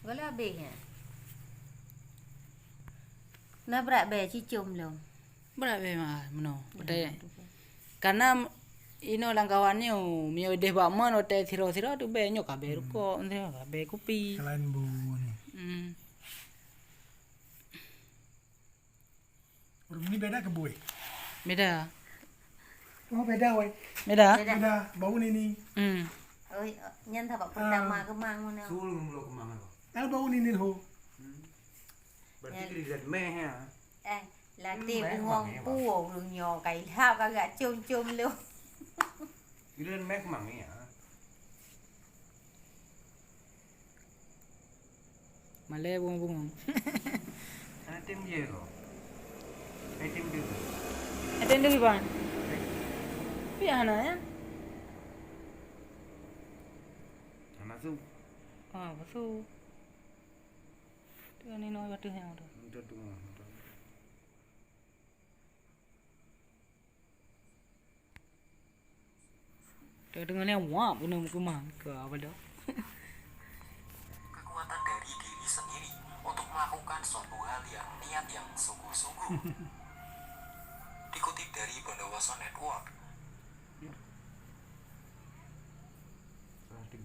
Gala beh. Nah berat beh cicum lo. Berat memang meno. Betul. Karena ino lang kawan niyo, miyo deh bak man ote siro-siro tu be nyok kabe ruko, kabe kopi. Selain bu ni. Orang ini beda ke boy? Beda. Oh beda woi. Beda? Beda. Bau ini. Ôi, nhân thà bảo pertama kemang mana? Sul ngomong kemana kok? El bau ini ho. Berarti kirisan meh ya. Là tìm ngon pu đường nhỏ cái thao cả gà chôm chôm luôn. Kirisan meh kemana ya? Malay bung-bung. Ada tim je kok. Tim dia. Attend di ban. Piana ya? Masuk. Betul. Tu ni no batu yang tu. Udah tuh. Tu dengan ni wah punya muka mah ke apa dah? Kekuatan dari diri sendiri untuk melakukan suatu hal yang niat yang sungguh-sungguh. Dikutip dari Bondowoso Network. Salah 3.